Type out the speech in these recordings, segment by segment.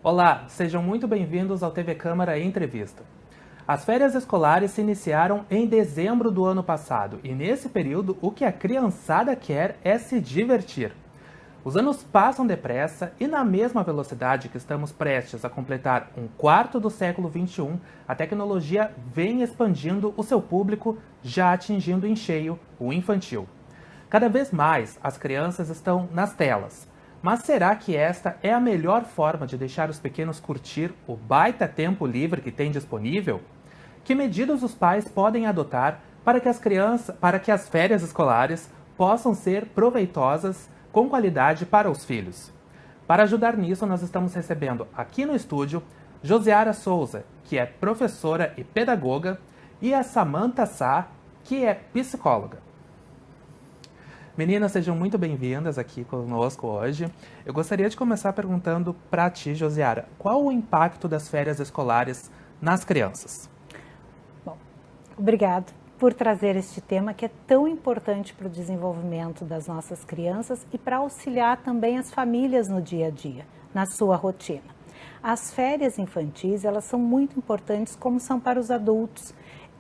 Olá, sejam muito bem-vindos ao TV Câmara Entrevista. As férias escolares se iniciaram em dezembro do ano passado e nesse período o que a criançada quer é se divertir. Os anos passam depressa e na mesma velocidade que estamos prestes a completar um quarto do século XXI, a tecnologia vem expandindo o seu público, já atingindo em cheio o infantil. Cada vez mais as crianças estão nas telas. Mas será que esta é a melhor forma de deixar os pequenos curtir o baita tempo livre que tem disponível? Que medidas os pais podem adotar para que as férias escolares possam ser proveitosas com qualidade para os filhos? Para ajudar nisso, nós estamos recebendo aqui no estúdio Josiara Souza, que é professora e pedagoga, e a Samantha Sá, que é psicóloga. Meninas, sejam muito bem-vindas aqui conosco hoje. Eu gostaria de começar perguntando para ti, Josiara, qual o impacto das férias escolares nas crianças? Bom, obrigado por trazer este tema que é tão importante para o desenvolvimento das nossas crianças e para auxiliar também as famílias no dia a dia, na sua rotina. As férias infantis, elas são muito importantes como são para os adultos.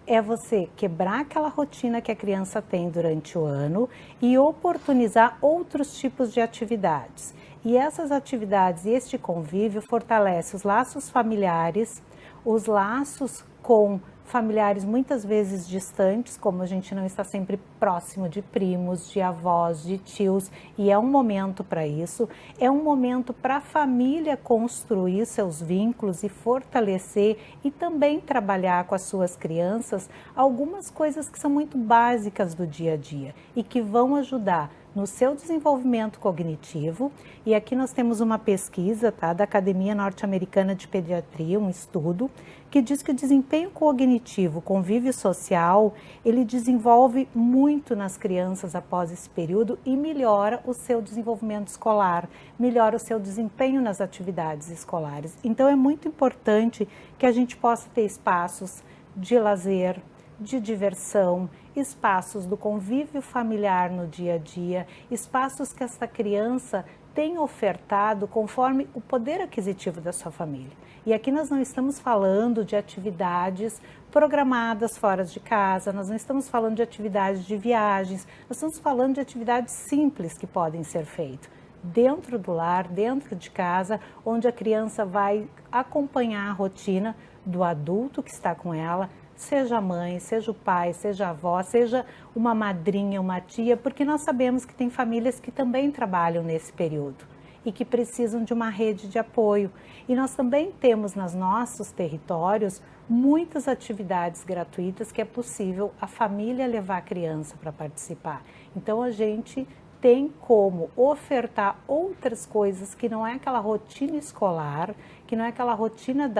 É você quebrar aquela rotina que a criança tem durante o ano e oportunizar outros tipos de atividades. E essas atividades e este convívio fortalece os laços familiares, os laços com familiares muitas vezes distantes, como a gente não está sempre próximo de primos, de avós, de tios, e é um momento para isso, é um momento para a família construir seus vínculos e fortalecer e também trabalhar com as suas crianças algumas coisas que são muito básicas do dia a dia e que vão ajudar no seu desenvolvimento cognitivo. E aqui nós temos uma pesquisa, da Academia Norte-Americana de Pediatria, um estudo, que diz que o desempenho cognitivo, convívio social, ele desenvolve muito nas crianças após esse período e melhora o seu desenvolvimento escolar, melhora o seu desempenho nas atividades escolares. Então é muito importante que a gente possa ter espaços de lazer, de diversão, espaços do convívio familiar no dia a dia, espaços que esta criança tem ofertado conforme o poder aquisitivo da sua família. E aqui nós não estamos falando de atividades programadas fora de casa, nós não estamos falando de atividades de viagens, nós estamos falando de atividades simples que podem ser feitas dentro do lar, dentro de casa, onde a criança vai acompanhar a rotina do adulto que está com ela, seja a mãe, seja o pai, seja a avó, seja uma madrinha, uma tia, porque nós sabemos que tem famílias que também trabalham nesse período e que precisam de uma rede de apoio. E nós também temos nos nossos territórios muitas atividades gratuitas que é possível a família levar a criança para participar. Então a gente tem como ofertar outras coisas que não é aquela rotina escolar, que não é aquela rotina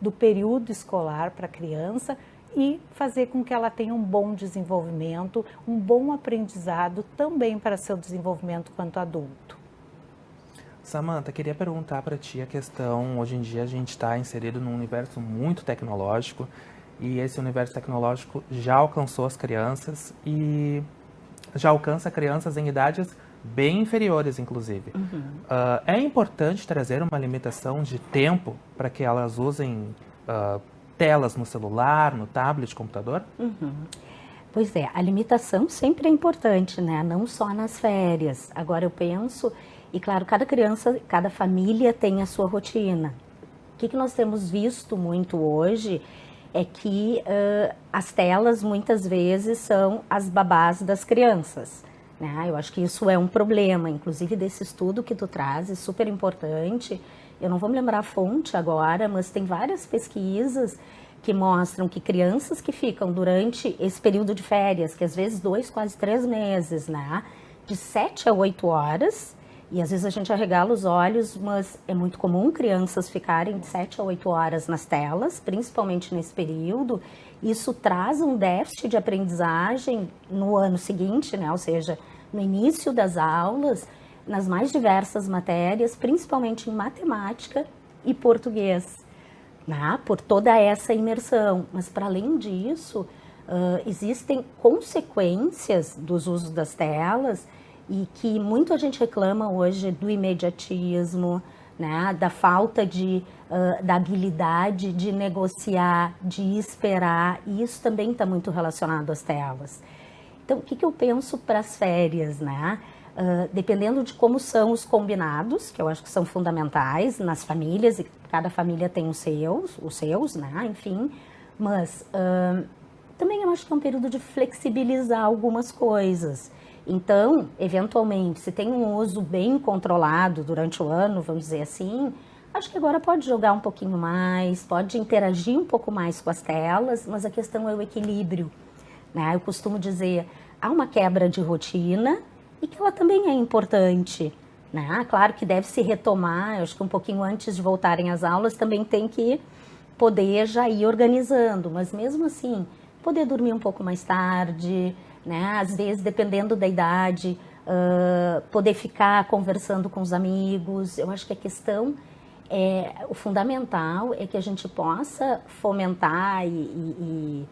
do período escolar para a criança, e fazer com que ela tenha um bom desenvolvimento, um bom aprendizado também para seu desenvolvimento quanto adulto. Samantha, queria perguntar para ti a questão, hoje em dia a gente está inserido num universo muito tecnológico e esse universo tecnológico já alcançou as crianças e já alcança crianças em idades bem inferiores, inclusive. É importante trazer uma limitação de tempo para que elas usem telas no celular, no tablet, computador? Pois é, a limitação sempre é importante, né? Não só nas férias. Agora eu penso, e claro, cada criança, cada família tem a sua rotina. O que nós temos visto muito hoje é que as telas muitas vezes são as babás das crianças, né? Eu acho que isso é um problema, inclusive desse estudo que tu trazes, super importante. Eu não vou me lembrar a fonte agora, mas tem várias pesquisas que mostram que crianças que ficam durante esse período de férias, que às vezes 2, quase 3 meses, né? De 7 a 8 horas, e às vezes a gente arregala os olhos, mas é muito comum crianças ficarem de 7 a 8 horas nas telas, principalmente nesse período. Isso traz um déficit de aprendizagem no ano seguinte, né? Ou seja, no início das aulas, nas mais diversas matérias, principalmente em matemática e português, né? Por toda essa imersão. Mas, para além disso, existem consequências dos usos das telas e que muita gente reclama hoje do imediatismo, né? Da falta da habilidade de negociar, de esperar, e isso também está muito relacionado às telas. Então, o que eu penso para as férias, né? Dependendo de como são os combinados, que eu acho que são fundamentais nas famílias, e cada família tem os seus, né? Enfim, mas também eu acho que é um período de flexibilizar algumas coisas. Então, eventualmente, se tem um uso bem controlado durante o ano, vamos dizer assim, acho que agora pode jogar um pouquinho mais, pode interagir um pouco mais com as telas, mas a questão é o equilíbrio, né? Eu costumo dizer, há uma quebra de rotina e que ela também é importante, né? Claro que deve se retomar, eu acho que um pouquinho antes de voltarem às aulas também tem que poder já ir organizando, mas mesmo assim, poder dormir um pouco mais tarde, né? Às vezes, dependendo da idade, poder ficar conversando com os amigos. Eu acho que a questão, o fundamental é que a gente possa fomentar e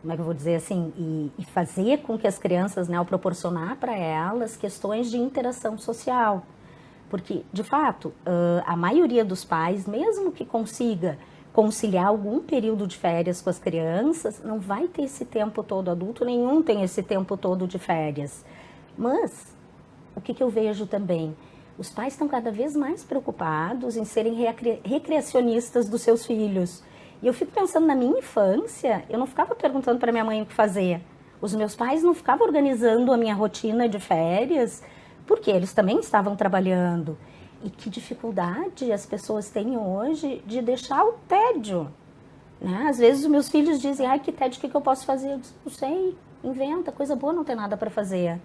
como é que eu vou dizer assim, e fazer com que as crianças, né, ao proporcionar para elas questões de interação social. Porque, de fato, a maioria dos pais, mesmo que consiga conciliar algum período de férias com as crianças, não vai ter esse tempo todo, adulto nenhum tem esse tempo todo de férias. Mas, o que eu vejo também? Os pais estão cada vez mais preocupados em serem recreacionistas dos seus filhos. E eu fico pensando, na minha infância, eu não ficava perguntando para minha mãe o que fazer. Os meus pais não ficavam organizando a minha rotina de férias, porque eles também estavam trabalhando. E que dificuldade as pessoas têm hoje de deixar o tédio, né? Às vezes os meus filhos dizem, ai, que tédio, o que eu posso fazer? Eu digo, não sei, inventa, coisa boa, não tem nada para fazer,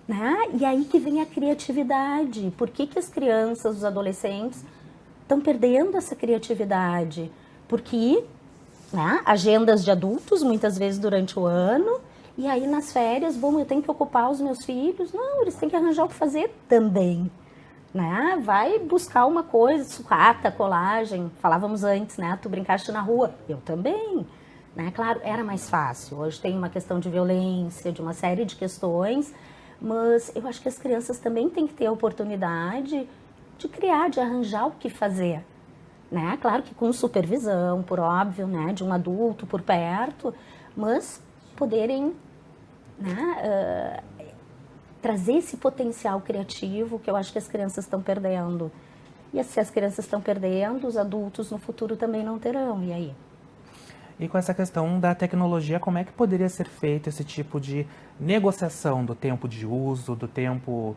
né? E aí que vem a criatividade. Por que as crianças, os adolescentes estão perdendo essa criatividade? Porque, né, agendas de adultos, muitas vezes durante o ano, e aí nas férias, bom, eu tenho que ocupar os meus filhos. Não, eles têm que arranjar o que fazer também. Né? Vai buscar uma coisa, sucata, colagem, falávamos antes, né? Tu brincaste na rua, eu também, né? Claro, era mais fácil, hoje tem uma questão de violência, de uma série de questões, mas eu acho que as crianças também têm que ter a oportunidade de criar, de arranjar o que fazer, né? Claro que com supervisão, por óbvio, né? De um adulto por perto, mas poderem, né? Trazer esse potencial criativo que eu acho que as crianças estão perdendo. E se as crianças estão perdendo, os adultos no futuro também não terão. E aí? E com essa questão da tecnologia, como é que poderia ser feito esse tipo de negociação do tempo de uso, do tempo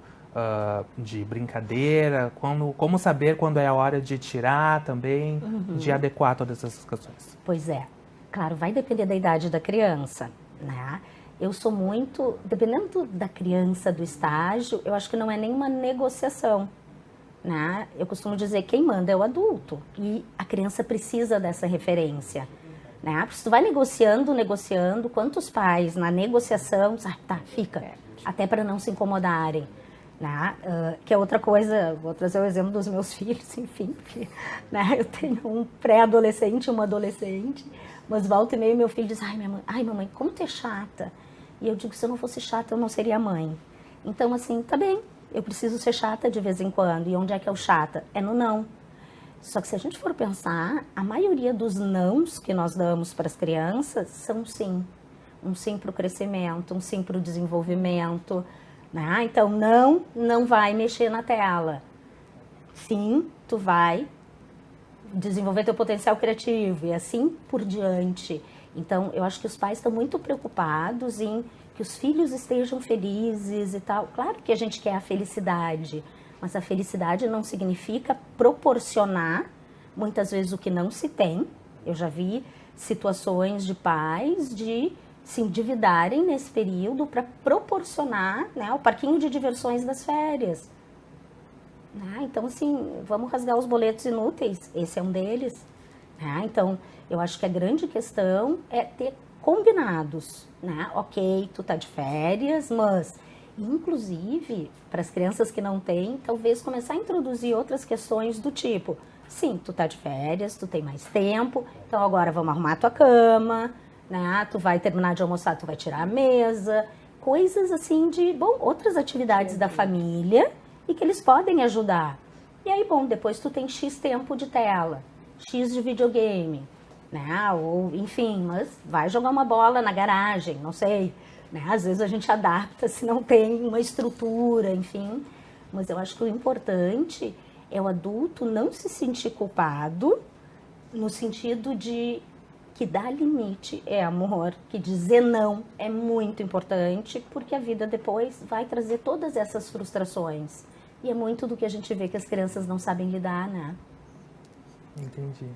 de brincadeira? Como saber quando é a hora de tirar também, de adequar todas essas questões? Pois é. Claro, vai depender da idade da criança, né? Eu sou muito, dependendo da criança, do estágio, eu acho que não é nenhuma negociação, né? Eu costumo dizer que quem manda é o adulto e a criança precisa dessa referência, né? Porque se tu vai negociando, quantos pais na negociação, tá, fica, até para não se incomodarem, né? Que é outra coisa, vou trazer o exemplo dos meus filhos, enfim, porque, né, eu tenho um pré-adolescente e uma adolescente, mas volta e meia meu filho diz, ai mamãe, como tu é chata? E eu digo, se eu não fosse chata, eu não seria mãe. Então, assim, tá bem, eu preciso ser chata de vez em quando. E onde é que é o chata? É no não. Só que se a gente for pensar, a maioria dos nãos que nós damos para as crianças são sim. Um sim para o crescimento, um sim para o desenvolvimento, né? Então, não vai mexer na tela. Sim, tu vai desenvolver teu potencial criativo e assim por diante. Então, eu acho que os pais estão muito preocupados em que os filhos estejam felizes e tal. Claro que a gente quer a felicidade, mas a felicidade não significa proporcionar, muitas vezes, o que não se tem. Eu já vi situações de pais de se endividarem nesse período para proporcionar, né, o parquinho de diversões das férias. Então, assim, vamos rasgar os boletos inúteis, esse é um deles. Então, eu acho que a grande questão é ter combinados, né? Ok, tu tá de férias, mas, inclusive, para as crianças que não têm, talvez começar a introduzir outras questões do tipo, sim, tu tá de férias, tu tem mais tempo, então agora vamos arrumar a tua cama, né? Tu vai terminar de almoçar, tu vai tirar a mesa, coisas assim de, outras atividades da família, e que eles podem ajudar. E aí, bom, depois tu tem X tempo de tela, X de videogame, né? Ou, enfim, mas vai jogar uma bola na garagem, não sei, né? Às vezes a gente adapta se não tem uma estrutura, enfim. Mas eu acho que o importante é o adulto não se sentir culpado, no sentido de que dar limite é amor, que dizer não é muito importante, porque a vida depois vai trazer todas essas frustrações. E é muito do que a gente vê que as crianças não sabem lidar, né? Entendi.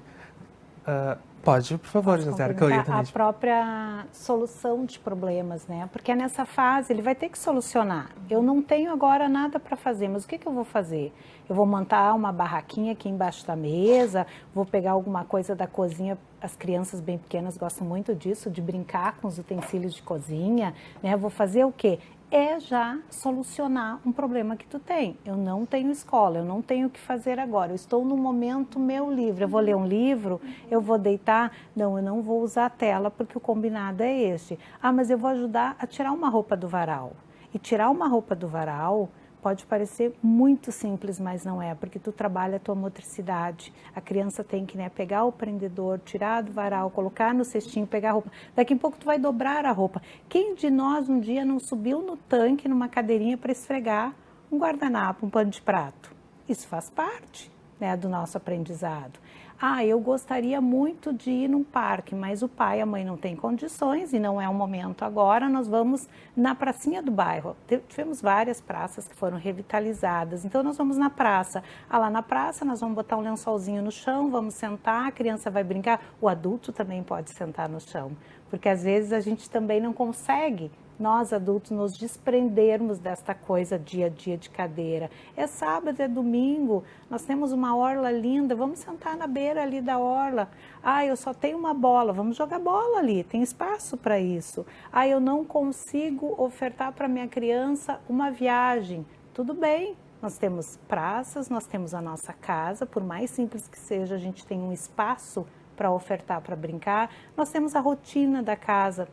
Pode, por favor, José, que eu ia também. A própria solução de problemas, né? Porque é nessa fase ele vai ter que solucionar. Eu não tenho agora nada para fazer, mas o que eu vou fazer? Eu vou montar uma barraquinha aqui embaixo da mesa, vou pegar alguma coisa da cozinha. As crianças bem pequenas gostam muito disso, de brincar com os utensílios de cozinha, né? Vou fazer o quê? É já solucionar um problema que tu tem. Eu não tenho escola, eu não tenho o que fazer agora, eu estou no momento meu livre, eu vou ler um livro, eu vou deitar, não, eu não vou usar a tela porque o combinado é este. Ah, mas eu vou ajudar a tirar uma roupa do varal. E tirar uma roupa do varal pode parecer muito simples, mas não é, porque tu trabalha a tua motricidade. A criança tem que, né, pegar o prendedor, tirar do varal, colocar no cestinho, pegar a roupa. Daqui a pouco tu vai dobrar a roupa. Quem de nós um dia não subiu no tanque, numa cadeirinha para esfregar um guardanapo, um pano de prato? Isso faz parte, né, do nosso aprendizado. Ah, eu gostaria muito de ir num parque, mas o pai e a mãe não têm condições e não é o momento agora, nós vamos na pracinha do bairro. Tivemos várias praças que foram revitalizadas, então nós vamos na praça. Ah, lá na praça nós vamos botar um lençolzinho no chão, vamos sentar, a criança vai brincar, o adulto também pode sentar no chão, porque às vezes a gente também não consegue, nós adultos, nos desprendermos desta coisa dia a dia de cadeira. É sábado, é domingo, nós temos uma orla linda, vamos sentar na beira ali da orla. Ah, eu só tenho uma bola, vamos jogar bola ali, tem espaço para isso. Ah, eu não consigo ofertar para minha criança uma viagem. Tudo bem, nós temos praças, nós temos a nossa casa, por mais simples que seja, a gente tem um espaço para ofertar, para brincar. Nós temos a rotina da casa,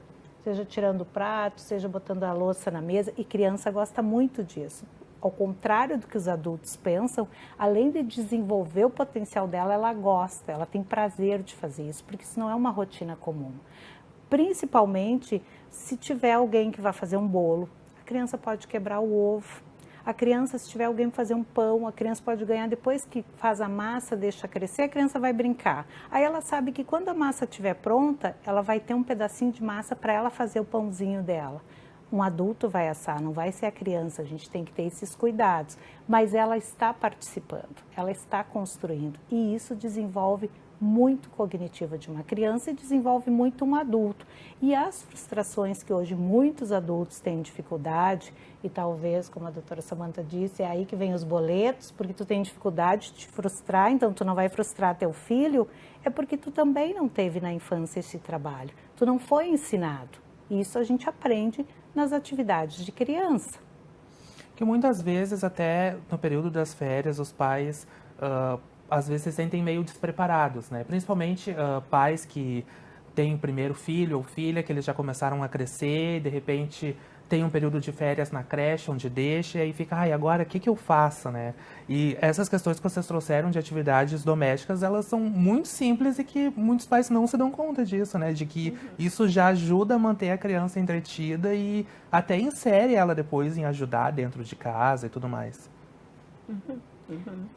seja tirando o prato, seja botando a louça na mesa, e criança gosta muito disso. Ao contrário do que os adultos pensam, além de desenvolver o potencial dela, ela gosta, ela tem prazer de fazer isso, porque isso não é uma rotina comum. Principalmente se tiver alguém que vai fazer um bolo, a criança pode quebrar o ovo. A criança, se tiver alguém fazer um pão, a criança pode ganhar, depois que faz a massa, deixa crescer, a criança vai brincar. Aí ela sabe que quando a massa estiver pronta, ela vai ter um pedacinho de massa para ela fazer o pãozinho dela. Um adulto vai assar, não vai ser a criança, a gente tem que ter esses cuidados. Mas ela está participando, ela está construindo, e isso desenvolve muito cognitiva de uma criança e desenvolve muito um adulto. E as frustrações que hoje muitos adultos têm dificuldade, e talvez, como a doutora Samantha disse, é aí que vem os boletos, porque tu tem dificuldade de te frustrar, então tu não vai frustrar teu filho, é porque tu também não teve na infância esse trabalho, tu não foi ensinado. Isso a gente aprende nas atividades de criança. Que muitas vezes, até no período das férias, os pais às vezes se sentem meio despreparados, né? Principalmente pais que têm o primeiro filho ou filha, que eles já começaram a crescer, de repente tem um período de férias na creche onde deixa, e aí fica, ai, agora o que eu faço, né? E essas questões que vocês trouxeram de atividades domésticas, elas são muito simples e que muitos pais não se dão conta disso, né? De que isso já ajuda a manter a criança entretida e até insere ela depois em ajudar dentro de casa e tudo mais.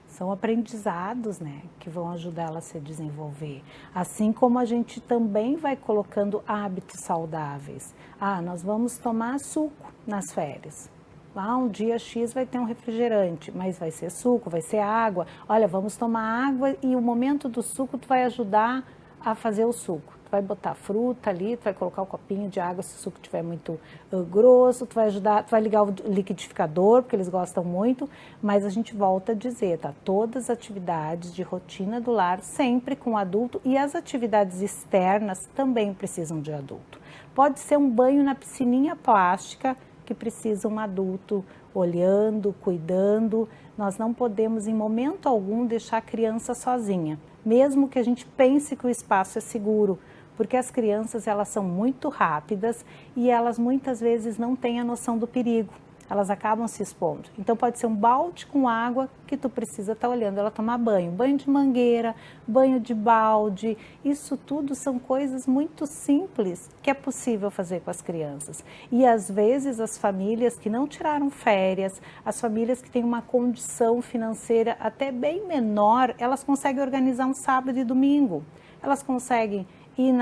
São aprendizados, né, que vão ajudar ela a se desenvolver. Assim como a gente também vai colocando hábitos saudáveis. Ah, nós vamos tomar suco nas férias. Lá um dia X vai ter um refrigerante, mas vai ser suco, vai ser água. Olha, vamos tomar água e o momento do suco tu vai ajudar a fazer o suco. Tu vai botar fruta ali, tu vai colocar um copinho de água se o suco estiver muito grosso, tu vai ajudar, tu vai ligar o liquidificador, porque eles gostam muito, mas a gente volta a dizer, tá? Todas as atividades de rotina do lar, sempre com adulto, e as atividades externas também precisam de adulto. Pode ser um banho na piscininha plástica, que precisa um adulto olhando, cuidando. Nós não podemos em momento algum deixar a criança sozinha, mesmo que a gente pense que o espaço é seguro, porque as crianças, elas são muito rápidas e elas muitas vezes não têm a noção do perigo. elas acabam se expondo. Então pode ser um balde com água que tu precisa estar olhando ela tomar banho, banho de mangueira, banho de balde, isso tudo são coisas muito simples que é possível fazer com as crianças. E às vezes as famílias que não tiraram férias, as famílias que têm uma condição financeira até bem menor, elas conseguem organizar um sábado e domingo, elas conseguem ir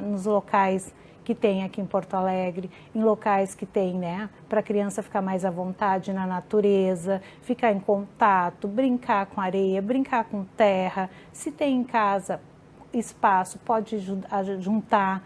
nos locais que tem aqui em Porto Alegre, em locais que tem, né, para a criança ficar mais à vontade na natureza, ficar em contato, brincar com areia, brincar com terra. Se tem em casa espaço, pode juntar,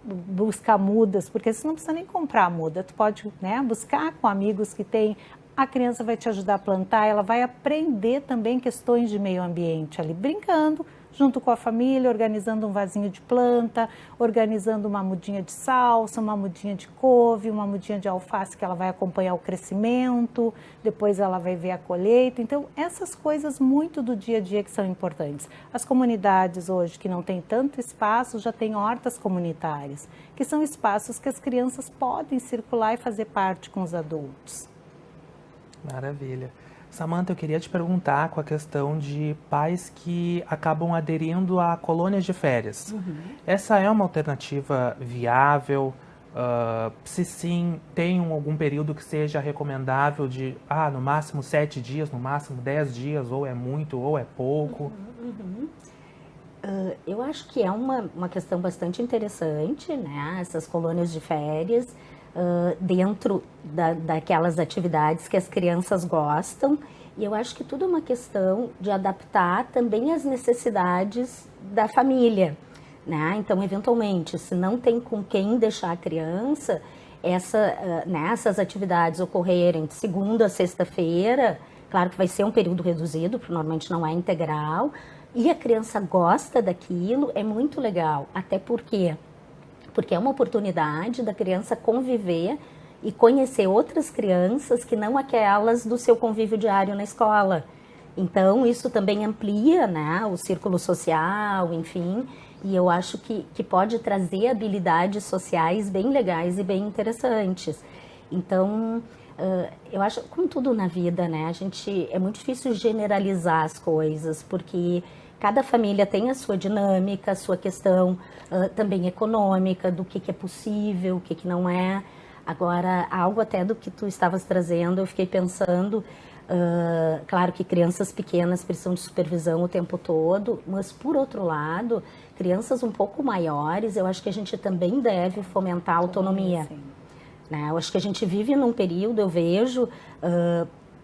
buscar mudas, porque você não precisa nem comprar muda, tu pode, né, buscar com amigos que tem. A criança vai te ajudar a plantar, ela vai aprender também questões de meio ambiente ali, brincando, junto com a família, organizando um vasinho de planta, organizando uma mudinha de salsa, uma mudinha de couve, uma mudinha de alface que ela vai acompanhar o crescimento, depois ela vai ver a colheita. Então, essas coisas muito do dia a dia que são importantes. As comunidades hoje que não têm tanto espaço, já têm hortas comunitárias, que são espaços que as crianças podem circular e fazer parte com os adultos. Maravilha. Samantha, eu queria te perguntar com a questão de pais que acabam aderindo a colônias de férias. Essa é uma alternativa viável? Se sim, tem algum período que seja recomendável de, no máximo 7 dias, no máximo 10 dias, ou é muito ou é pouco? Eu acho que é uma questão bastante interessante, né? Essas colônias de férias, dentro daquelas atividades que as crianças gostam, e eu acho que tudo é uma questão de adaptar também as necessidades da família, né? Então, eventualmente, se não tem com quem deixar a criança, essas atividades ocorrerem de segunda a sexta-feira, claro que vai ser um período reduzido, porque normalmente não é integral, e a criança gosta daquilo, é muito legal, até porque é uma oportunidade da criança conviver e conhecer outras crianças que não aquelas do seu convívio diário na escola. Então, isso também amplia, né, o círculo social, enfim, e eu acho que pode trazer habilidades sociais bem legais e bem interessantes. Então, eu acho, como tudo na vida, né, é muito difícil generalizar as coisas, porque cada família tem a sua dinâmica, a sua questão também econômica, do que é possível, o que não é. Agora, algo até do que tu estavas trazendo, eu fiquei pensando, claro que crianças pequenas precisam de supervisão o tempo todo, mas por outro lado, crianças um pouco maiores, eu acho que a gente também deve fomentar a autonomia. Né? Eu acho que a gente vive num período, eu vejo,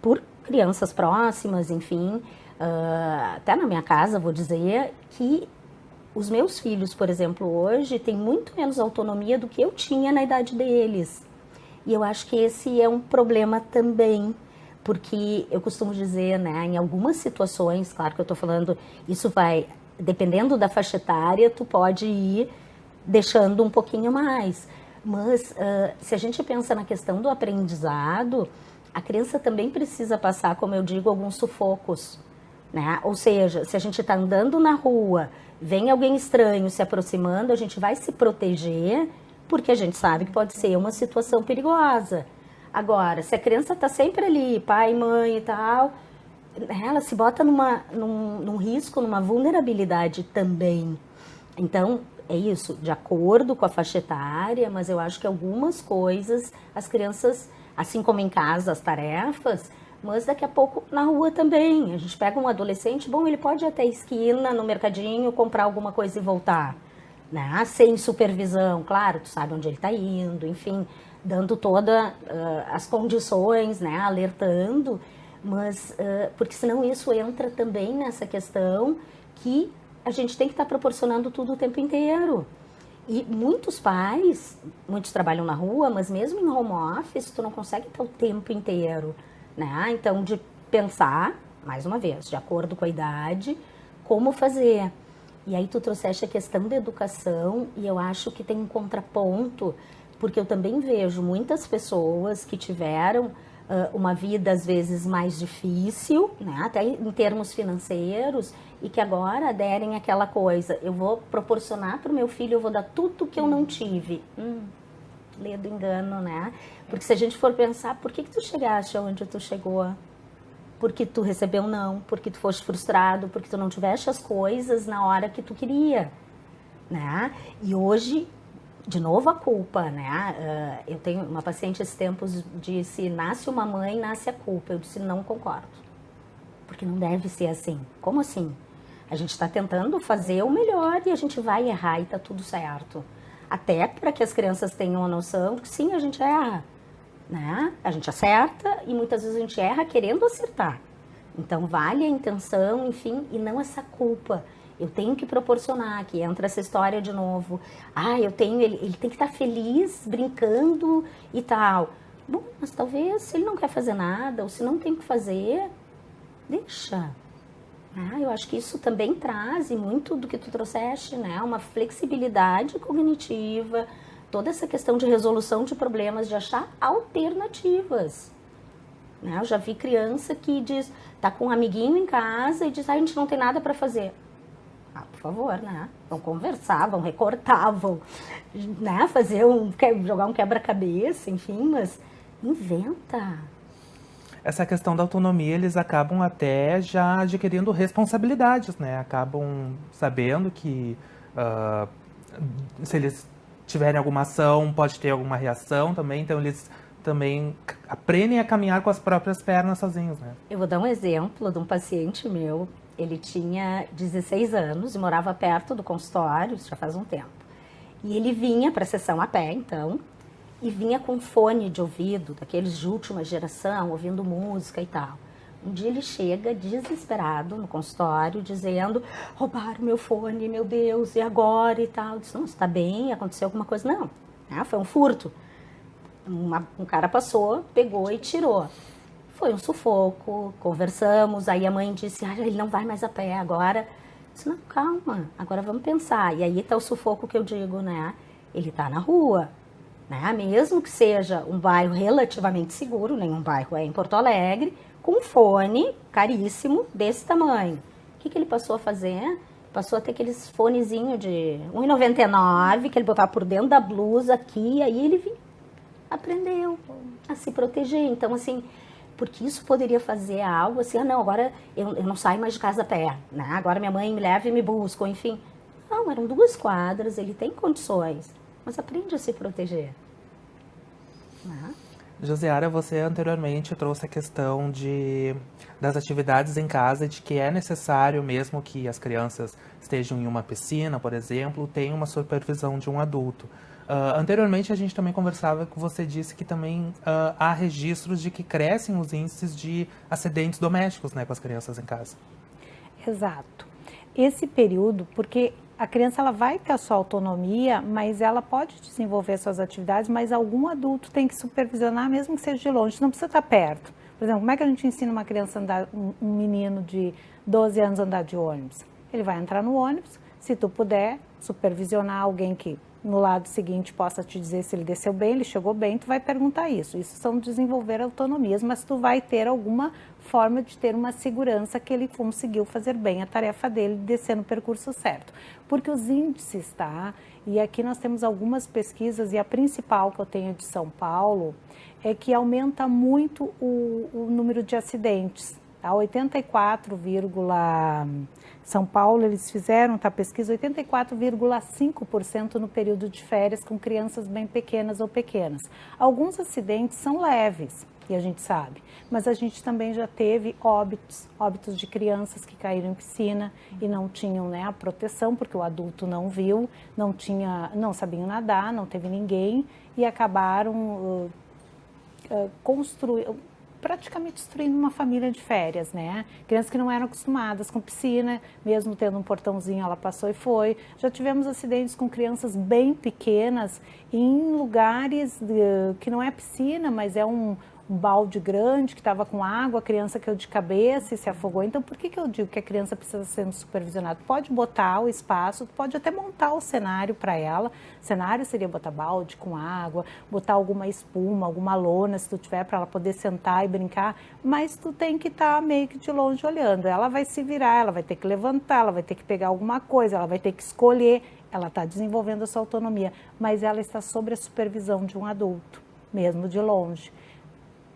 por crianças próximas, enfim, até na minha casa, vou dizer, que os meus filhos, por exemplo, hoje, têm muito menos autonomia do que eu tinha na idade deles. E eu acho que esse é um problema também, porque eu costumo dizer, né, em algumas situações, claro que eu estou falando, isso vai, dependendo da faixa etária, tu pode ir deixando um pouquinho mais. Mas se a gente pensa na questão do aprendizado, a criança também precisa passar, como eu digo, alguns sufocos. Né? Ou seja, se a gente está andando na rua, vem alguém estranho se aproximando, a gente vai se proteger, porque a gente sabe que pode ser uma situação perigosa. Agora, se a criança está sempre ali, pai, mãe e tal, ela se bota num risco, numa vulnerabilidade também. Então, é isso, de acordo com a faixa etária, mas eu acho que algumas coisas, as crianças, assim como em casa, as tarefas, mas daqui a pouco na rua também. A gente pega um adolescente, bom, ele pode ir até a esquina, no mercadinho, comprar alguma coisa e voltar. Né? Sem supervisão, claro, tu sabe onde ele está indo, enfim, dando todas as condições, né? Alertando, mas porque senão isso entra também nessa questão que a gente tem que estar proporcionando tudo o tempo inteiro. E muitos pais, muitos trabalham na rua, mas mesmo em home office, tu não consegue estar o tempo inteiro. Né? Então, de pensar, mais uma vez, de acordo com a idade, como fazer. E aí tu trouxeste a questão da educação e eu acho que tem um contraponto, porque eu também vejo muitas pessoas que tiveram uma vida às vezes mais difícil, né? Até em termos financeiros, e que agora aderem àquela coisa, eu vou proporcionar para o meu filho, eu vou dar tudo que eu não tive. lê do engano, né? Porque se a gente for pensar, por que tu chegaste onde tu chegou? Porque tu recebeu um não, porque tu foste frustrado, porque tu não tiveste as coisas na hora que tu queria, né? E hoje, de novo a culpa, né? Eu tenho uma paciente esses tempos disse, nasce uma mãe, nasce a culpa. Eu disse, não concordo, porque não deve ser assim. Como assim? A gente está tentando fazer o melhor e a gente vai errar e tá tudo certo. Até para que as crianças tenham a noção que sim, a gente erra, né? A gente acerta e muitas vezes a gente erra querendo acertar. Então vale a intenção, enfim, e não essa culpa. Eu tenho que proporcionar, que entra essa história de novo. Ele tem que estar feliz, brincando e tal. Bom, mas talvez se ele não quer fazer nada, ou se não tem o que fazer, deixa. Eu acho que isso também traz muito do que tu trouxeste, né? Uma flexibilidade cognitiva, toda essa questão de resolução de problemas, de achar alternativas. Né? Eu já vi criança que diz, tá com um amiguinho em casa e diz, a gente não tem nada para fazer. Por favor, né? Vão conversar, vão recortar, vão, né? Jogar um quebra-cabeça, enfim, mas inventa. Essa questão da autonomia, eles acabam até já adquirindo responsabilidades, né? Acabam sabendo que se eles tiverem alguma ação, pode ter alguma reação também, então eles também aprendem a caminhar com as próprias pernas sozinhos, né? Eu vou dar um exemplo de um paciente meu, ele tinha 16 anos e morava perto do consultório, isso já faz um tempo. E ele vinha para a sessão a pé, então, e vinha com fone de ouvido, daqueles de última geração, ouvindo música e tal. Um dia ele chega desesperado no consultório, dizendo, roubaram meu fone, meu Deus, e agora e tal. Eu disse, não, você está bem? Aconteceu alguma coisa? Não, foi um furto. Um cara passou, pegou e tirou. Foi um sufoco, conversamos, aí a mãe disse, ele não vai mais a pé agora. Eu disse, não, calma, agora vamos pensar. E aí está o sufoco que eu digo, né? Ele está na rua. Né? Mesmo que seja um bairro relativamente seguro, nenhum bairro é em Porto Alegre, com um fone caríssimo desse tamanho. O que ele passou a fazer? Passou a ter aqueles fonezinhos de R$1,99 que ele botava por dentro da blusa aqui, aí ele aprendeu a se proteger. Então, assim, porque isso poderia fazer algo assim, não, agora eu não saio mais de casa a pé, né? Agora minha mãe me leva e me busca, enfim. Não, eram 2 quadras, ele tem condições. Mas aprende a se proteger. Josiara, você anteriormente trouxe a questão das atividades em casa, de que é necessário mesmo que as crianças estejam em uma piscina, por exemplo, tenham uma supervisão de um adulto. Anteriormente a gente também conversava que você disse que também há registros de que crescem os índices de acidentes domésticos, né, com as crianças em casa. Exato. Esse período, porque a criança ela vai ter a sua autonomia, mas ela pode desenvolver suas atividades, mas algum adulto tem que supervisionar, mesmo que seja de longe, não precisa estar perto. Por exemplo, como é que a gente ensina uma criança a andar, um menino de 12 anos a andar de ônibus? Ele vai entrar no ônibus, se tu puder supervisionar alguém que no lado seguinte possa te dizer se ele desceu bem, ele chegou bem, tu vai perguntar isso. Isso são desenvolver autonomias, mas tu vai ter alguma forma de ter uma segurança que ele conseguiu fazer bem a tarefa dele, descer no percurso certo. Porque os índices, tá? E aqui nós temos algumas pesquisas, e a principal que eu tenho de São Paulo é que aumenta muito o número de acidentes. Tá? 84, São Paulo, eles fizeram, tá, pesquisa, 84,5% no período de férias com crianças bem pequenas ou pequenas. Alguns acidentes são leves, e a gente sabe, mas a gente também já teve óbitos de crianças que caíram em piscina e não tinham, né, a proteção, porque o adulto não viu, não sabiam nadar, não teve ninguém, e acabaram praticamente destruindo uma família de férias, né? Crianças que não eram acostumadas com piscina, mesmo tendo um portãozinho, ela passou e foi. Já tivemos acidentes com crianças bem pequenas em lugares que não é piscina, mas é um balde grande que estava com água, a criança caiu de cabeça e se afogou. Então, por que eu digo que a criança precisa ser supervisionada? Pode botar o espaço, pode até montar o cenário para ela. O cenário seria botar balde com água, botar alguma espuma, alguma lona, se tu tiver, para ela poder sentar e brincar, mas tu tem que estar meio que de longe olhando. Ela vai se virar, ela vai ter que levantar, ela vai ter que pegar alguma coisa, ela vai ter que escolher. ela está desenvolvendo a sua autonomia, mas ela está sob a supervisão de um adulto, mesmo de longe.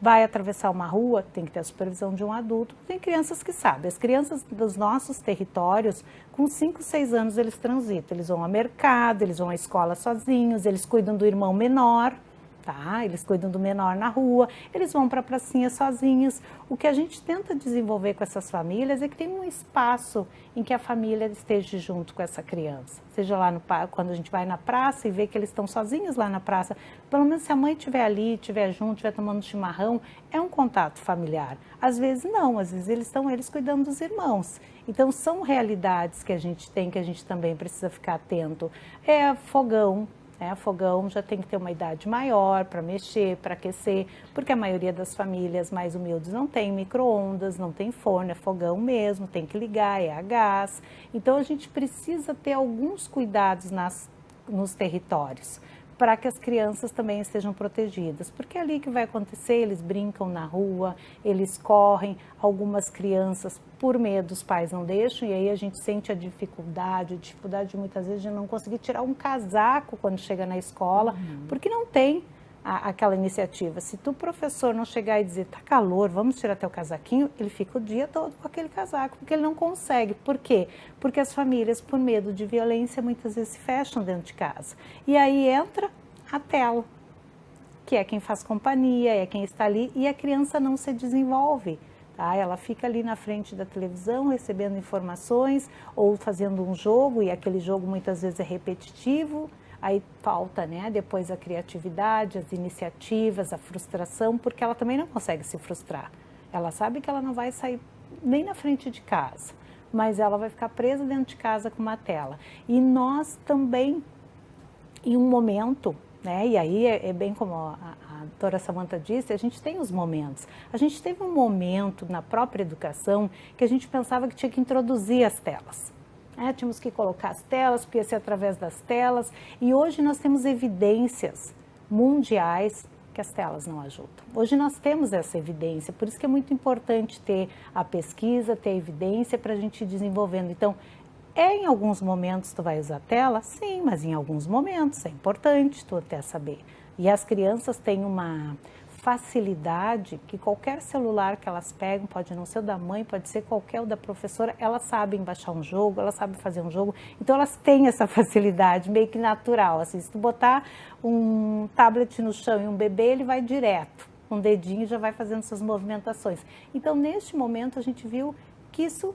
Vai atravessar uma rua, tem que ter a supervisão de um adulto. Tem crianças que sabem. As crianças dos nossos territórios, com 5, 6 anos, eles transitam. Eles vão ao mercado, eles vão à escola sozinhos, eles cuidam do irmão menor, tá? Eles cuidam do menor na rua, eles vão para a pracinha sozinhos. O que a gente tenta desenvolver com essas famílias é que tem um espaço em que a família esteja junto com essa criança. Seja lá quando a gente vai na praça e vê que eles estão sozinhos lá na praça, pelo menos se a mãe estiver ali, estiver junto, estiver tomando chimarrão, é um contato familiar. Às vezes não, às vezes eles cuidando dos irmãos. Então são realidades que a gente tem, que a gente também precisa ficar atento. É fogão. Fogão já tem que ter uma idade maior para mexer, para aquecer, porque a maioria das famílias mais humildes não tem micro-ondas, não tem forno, é fogão mesmo, tem que ligar, é a gás. Então a gente precisa ter alguns cuidados nos territórios, para que as crianças também estejam protegidas, porque é ali que vai acontecer, eles brincam na rua, eles correm, algumas crianças, por medo, os pais não deixam, e aí a gente sente a dificuldade muitas vezes de não conseguir tirar um casaco quando chega na escola, porque não tem aquela iniciativa. Se tu, professor, não chegar e dizer, tá calor, vamos tirar teu casaquinho, ele fica o dia todo com aquele casaco, porque ele não consegue. Por quê? Porque as famílias, por medo de violência, muitas vezes se fecham dentro de casa. E aí entra a tela, que é quem faz companhia, é quem está ali, e a criança não se desenvolve. Tá? Ela fica ali na frente da televisão, recebendo informações, ou fazendo um jogo, e aquele jogo muitas vezes é repetitivo. Aí falta, né, depois a criatividade, as iniciativas, a frustração, porque ela também não consegue se frustrar. Ela sabe que ela não vai sair nem na frente de casa, mas ela vai ficar presa dentro de casa com uma tela. E nós também, em um momento, né, e aí é bem como a doutora Samantha disse, a gente tem os momentos. A gente teve um momento na própria educação que a gente pensava que tinha que introduzir as telas. Tínhamos que colocar as telas, porque ia ser através das telas, e hoje nós temos evidências mundiais que as telas não ajudam. Hoje nós temos essa evidência, por isso que é muito importante ter a pesquisa, ter a evidência para a gente ir desenvolvendo. Então, em alguns momentos tu vai usar a tela? Sim, mas em alguns momentos é importante tu até saber. E as crianças têm uma facilidade que qualquer celular que elas pegam, pode não ser o da mãe, pode ser qualquer o da professora, elas sabem baixar um jogo, elas sabem fazer um jogo, então elas têm essa facilidade meio que natural, assim, se tu botar um tablet no chão e um bebê, ele vai direto, um dedinho já vai fazendo suas movimentações. Então neste momento a gente viu que isso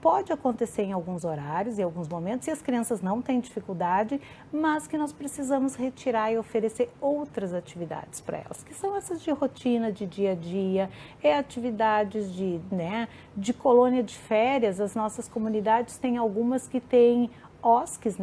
pode acontecer em alguns horários, em alguns momentos, e as crianças não têm dificuldade, mas que nós precisamos retirar e oferecer outras atividades para elas, que são essas de rotina, de dia a dia, atividades de colônia de férias. As nossas comunidades têm algumas que têm OSCs,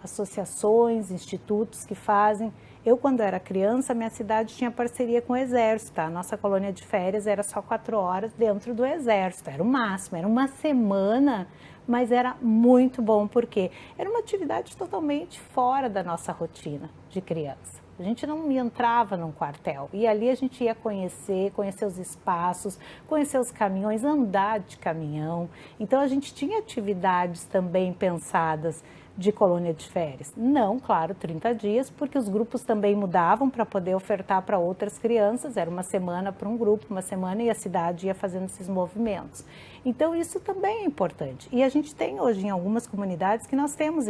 associações, institutos que fazem. Eu, quando era criança, minha cidade tinha parceria com o Exército, tá? A nossa colônia de férias era só 4 horas dentro do Exército, era o máximo, era uma semana, mas era muito bom, porque era uma atividade totalmente fora da nossa rotina de criança. A gente não entrava num quartel, e ali a gente ia conhecer os espaços, conhecer os caminhões, andar de caminhão. Então a gente tinha atividades também pensadas de colônia de férias. Não, claro, 30 dias, porque os grupos também mudavam para poder ofertar para outras crianças. Era uma semana para um grupo, uma semana, e a cidade ia fazendo esses movimentos. Então isso também é importante. E a gente tem hoje em algumas comunidades que nós temos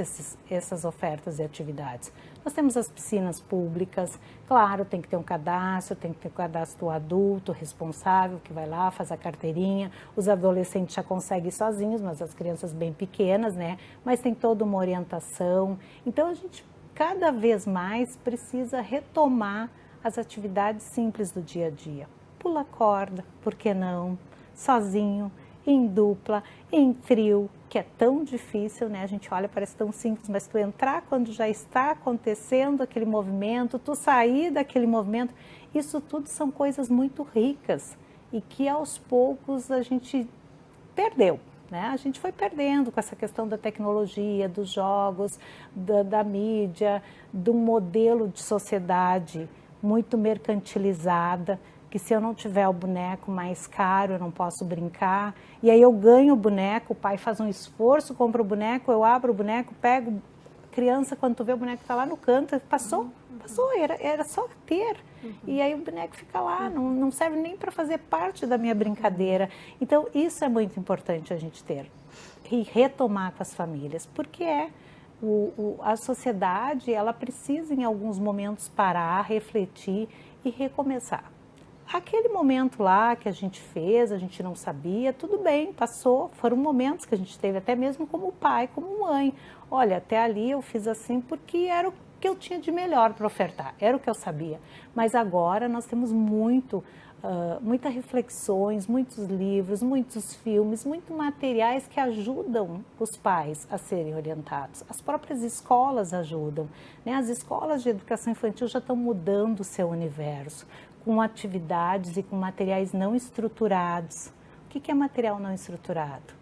essas ofertas e atividades. Nós temos as piscinas públicas, claro, tem que ter um cadastro, tem que ter um cadastro adulto, responsável, que vai lá, faz a carteirinha. Os adolescentes já conseguem ir sozinhos, mas as crianças bem pequenas, mas tem toda uma orientação. Então a gente cada vez mais precisa retomar as atividades simples do dia a dia. Pula corda, por que não? Sozinho, em dupla, em trio, que é tão difícil, A gente olha, parece tão simples, mas tu entrar quando já está acontecendo aquele movimento, tu sair daquele movimento, isso tudo são coisas muito ricas e que aos poucos a gente perdeu. A gente foi perdendo com essa questão da tecnologia, dos jogos, da mídia, do modelo de sociedade muito mercantilizada, que se eu não tiver o boneco mais caro, eu não posso brincar. E aí eu ganho o boneco, o pai faz um esforço, compra o boneco, eu abro o boneco, pego criança, quando tu vê o boneco tá lá no canto, passou, era só ter. E aí o boneco fica lá, não serve nem para fazer parte da minha brincadeira. Então, isso é muito importante a gente ter e retomar com as famílias, porque a sociedade, ela precisa em alguns momentos parar, refletir e recomeçar. Aquele momento lá que a gente fez, a gente não sabia, tudo bem, passou, foram momentos que a gente teve, até mesmo como pai, como mãe. Olha, até ali eu fiz assim porque era o que eu tinha de melhor para ofertar, era o que eu sabia. Mas agora nós temos muitas reflexões, muitos livros, muitos filmes, muitos materiais que ajudam os pais a serem orientados. As próprias escolas ajudam, né? As escolas de educação infantil já estão mudando o seu universo, com atividades e com materiais não estruturados. O que é material não estruturado?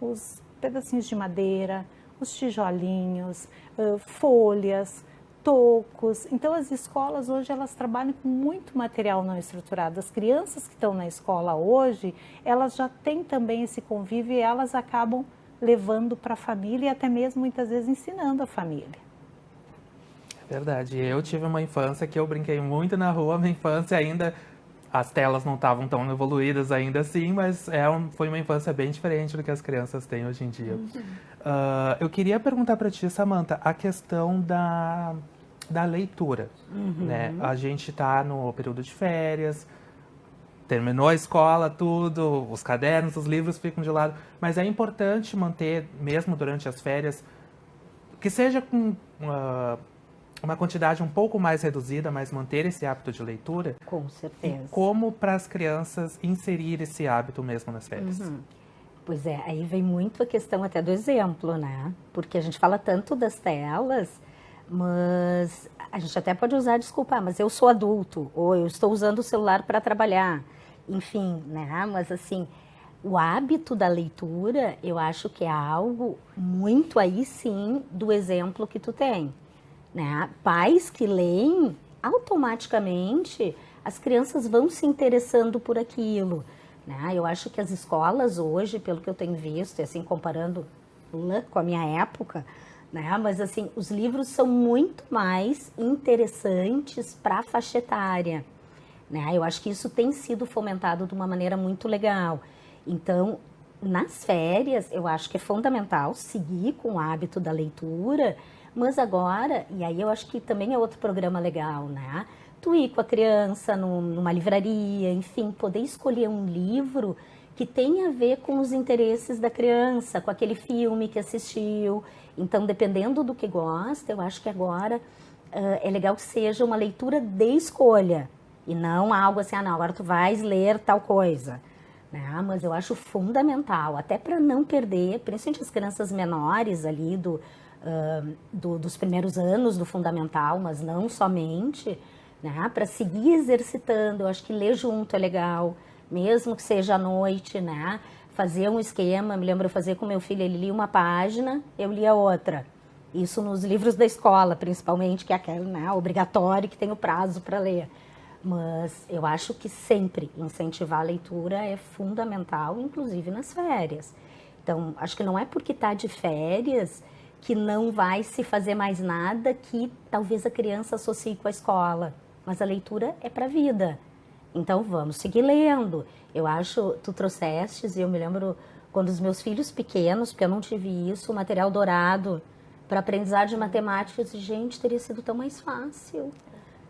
Os pedacinhos de madeira, os tijolinhos, folhas, tocos. Então, as escolas hoje, elas trabalham com muito material não estruturado. As crianças que estão na escola hoje, elas já têm também esse convívio e elas acabam levando para a família e até mesmo, muitas vezes, ensinando a família. Verdade. Eu tive uma infância que eu brinquei muito na rua. Minha infância ainda, as telas não estavam tão evoluídas ainda assim, mas foi uma infância bem diferente do que as crianças têm hoje em dia. Eu queria perguntar para ti, Samantha, a questão da leitura. Né? A gente está no período de férias, terminou a escola, tudo, os cadernos, os livros ficam de lado, mas é importante manter, mesmo durante as férias, que seja com uma quantidade um pouco mais reduzida, mas manter esse hábito de leitura. Com certeza. E como para as crianças inserir esse hábito mesmo nas férias? Pois é, aí vem muito a questão até do exemplo, né? Porque a gente fala tanto das telas, mas a gente até pode usar desculpa, mas eu sou adulto, ou eu estou usando o celular para trabalhar, enfim, né? Mas assim, o hábito da leitura, eu acho que é algo muito aí sim do exemplo que tu tem. Né? Pais que leem, automaticamente as crianças vão se interessando por aquilo. Né? Eu acho que as escolas hoje, pelo que eu tenho visto, e assim comparando com a minha época, né? Mas assim, os livros são muito mais interessantes para a faixa etária. Né? Eu acho que isso tem sido fomentado de uma maneira muito legal. Então, nas férias, eu acho que é fundamental seguir com o hábito da leitura. Mas agora, e aí eu acho que também é outro programa legal, né? Tu ir com a criança numa livraria, enfim, poder escolher um livro que tenha a ver com os interesses da criança, com aquele filme que assistiu. Então, dependendo do que gosta, eu acho que agora é legal que seja uma leitura de escolha. E não algo assim, não, agora tu vais ler tal coisa. Né? Mas eu acho fundamental, até para não perder, principalmente as crianças menores ali dos primeiros anos do fundamental, mas não somente, né? Para seguir exercitando. Eu acho que ler junto é legal, mesmo que seja à noite, né? Fazer um esquema, me lembro eu fazer com meu filho, ele lia uma página, eu lia outra. Isso nos livros da escola, principalmente, que é aquele, né, obrigatório, que tem o prazo para ler. Mas eu acho que sempre incentivar a leitura é fundamental, inclusive nas férias. Então, acho que não é porque está de férias que não vai se fazer mais nada que talvez a criança associe com a escola. Mas a leitura é para a vida. Então, vamos seguir lendo. Eu acho, tu trouxestes, e eu me lembro quando os meus filhos pequenos, porque eu não tive isso, o material dourado para aprendizagem de matemática, eu disse, gente, teria sido tão mais fácil.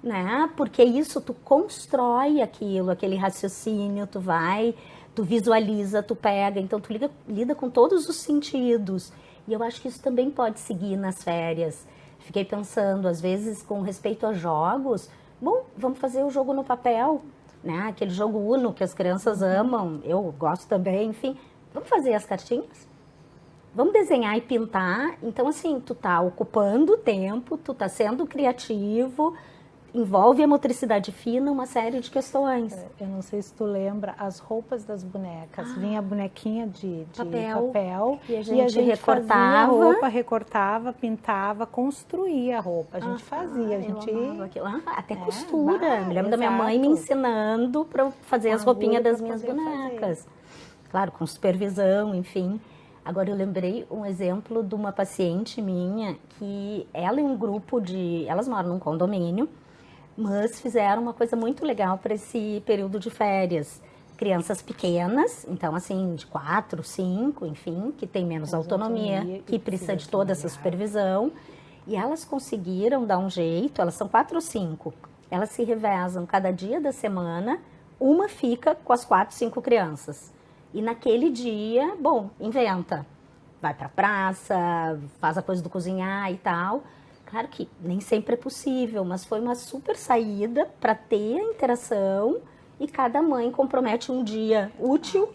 Né? Porque isso, tu constrói aquilo, aquele raciocínio, tu visualiza, tu pega, então tu lida com todos os sentidos. E eu acho que isso também pode seguir nas férias. Fiquei pensando, às vezes, com respeito a jogos, bom, vamos fazer o jogo no papel, né? Aquele jogo Uno que as crianças amam, eu gosto também, enfim. Vamos fazer as cartinhas? Vamos desenhar e pintar? Então, assim, tu tá ocupando tempo, tu tá sendo criativo, envolve a motricidade fina, uma série de questões. Eu não sei se tu lembra, as roupas das bonecas. Vinha a bonequinha de papel e a gente recortava. Fazia a roupa, recortava, pintava, construía a roupa. A gente fazia, a gente... até costura. Me lembro da minha mãe me ensinando para fazer as roupinhas das minhas bonecas. Claro, com supervisão, enfim. Agora eu lembrei um exemplo de uma paciente minha que ela e um grupo elas moram num condomínio, mas fizeram uma coisa muito legal para esse período de férias. Crianças pequenas, então assim, de 4, 5, enfim, que tem menos autonomia, que precisa de toda essa supervisão. E elas conseguiram dar um jeito, elas são 4 ou 5, elas se revezam cada dia da semana, uma fica com as 4, 5 crianças. E naquele dia, bom, inventa. Vai pra praça, faz a coisa do cozinhar e tal. Claro que nem sempre é possível, mas foi uma super saída para ter a interação e cada mãe compromete um dia útil,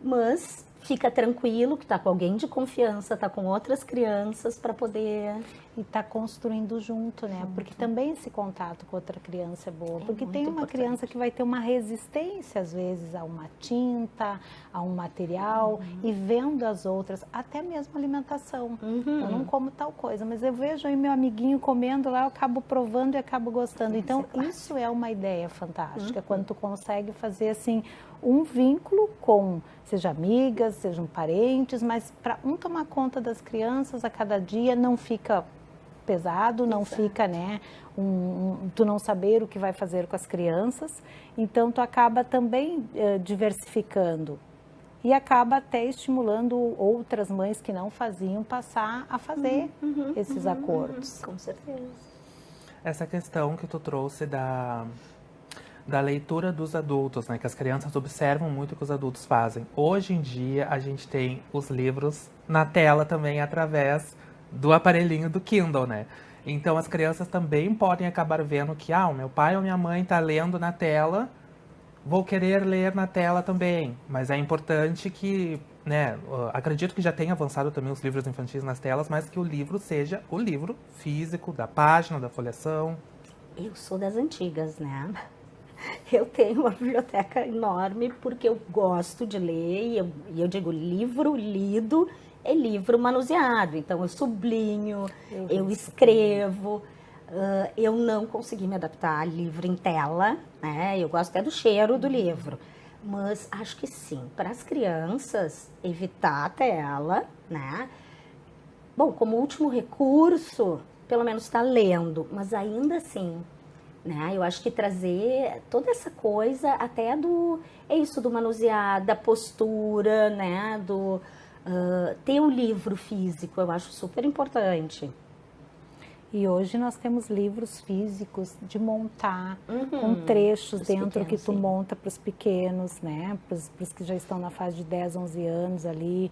mas fica tranquilo que está com alguém de confiança, está com outras crianças para poder... E está construindo junto, né? Porque também esse contato com outra criança é boa. Porque tem uma importante. criança que vai ter uma resistência, às vezes, a uma tinta, a um material, e vendo as outras, até mesmo alimentação. Eu não como tal coisa, mas eu vejo aí meu amiguinho comendo lá, eu acabo provando e acabo gostando. Então, isso é uma ideia fantástica, quando tu consegue fazer, assim, um vínculo com, seja amigas, sejam parentes, mas para um tomar conta das crianças a cada dia, não fica pesado, não fica, né, tu não saber o que vai fazer com as crianças, então tu acaba também diversificando e acaba até estimulando outras mães que não faziam passar a fazer esses acordos. Com certeza. Essa questão que tu trouxe da leitura dos adultos, né, que as crianças observam muito o que os adultos fazem. Hoje em dia a gente tem os livros na tela também através do aparelhinho do Kindle, né? Então as crianças também podem acabar vendo que, o meu pai ou minha mãe está lendo na tela, vou querer ler na tela também. Mas é importante que, né, acredito que já tenha avançado também os livros infantis nas telas, mas que o livro seja o livro físico, da página, da folheação. Eu sou das antigas, né? Eu tenho uma biblioteca enorme porque eu gosto de ler e eu digo livro lido é livro manuseado, então eu sublinho, eu escrevo, eu não consegui me adaptar a livro em tela, né? Eu gosto até do cheiro do livro, mas acho que sim, para as crianças evitar a tela, né? Bom, como último recurso, pelo menos está lendo, mas ainda assim, né? Eu acho que trazer toda essa coisa até do manusear, da postura, né? Ter um livro físico, eu acho super importante. E hoje nós temos livros físicos de montar, com trechos dentro que tu monta para os pequenos, né? Para os que já estão na fase de 10, 11 anos ali.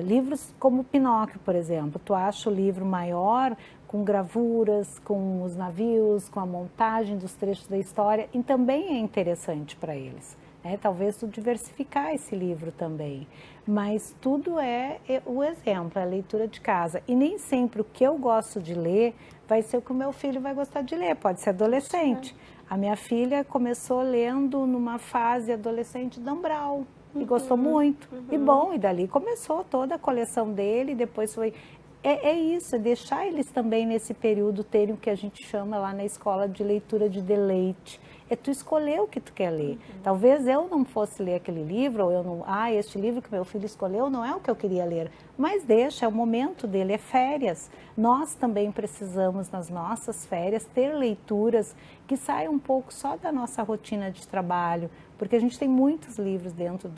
Livros como Pinóquio, por exemplo. Tu acha o livro maior, com gravuras, com os navios, com a montagem dos trechos da história, e também é interessante para eles. Talvez tu diversificar esse livro também, mas tudo é o exemplo, é a leitura de casa. E nem sempre o que eu gosto de ler vai ser o que o meu filho vai gostar de ler, pode ser adolescente. A minha filha começou lendo numa fase adolescente Dan Brown e gostou muito. E bom, e dali começou toda a coleção dele, depois foi... É isso, é deixar eles também nesse período terem o que a gente chama lá na escola de leitura de deleite. É tu escolher o que tu quer ler. Talvez eu não fosse ler aquele livro, ou eu não... este livro que meu filho escolheu não é o que eu queria ler. Mas deixa, é o momento dele, é férias. Nós também precisamos, nas nossas férias, ter leituras que saiam um pouco só da nossa rotina de trabalho, porque a gente tem muitos livros dentro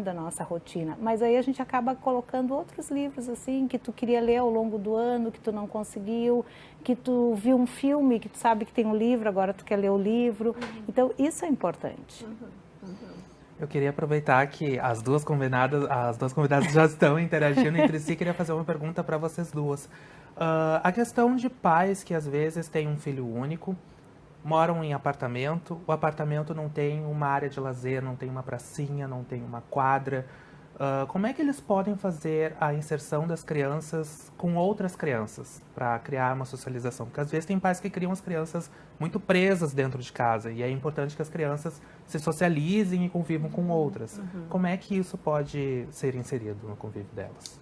da nossa rotina, mas aí a gente acaba colocando outros livros assim, que tu queria ler ao longo do ano, que tu não conseguiu, que tu viu um filme, que tu sabe que tem um livro, agora tu quer ler o livro. Então, isso é importante. Eu queria aproveitar que as duas convidadas já estão interagindo entre si, queria fazer uma pergunta para vocês duas. A questão de pais que às vezes têm um filho único, moram em apartamento, o apartamento não tem uma área de lazer, não tem uma pracinha, não tem uma quadra. Como é que eles podem fazer a inserção das crianças com outras crianças para criar uma socialização? Porque às vezes tem pais que criam as crianças muito presas dentro de casa e é importante que as crianças se socializem e convivam com outras. Como é que isso pode ser inserido no convívio delas?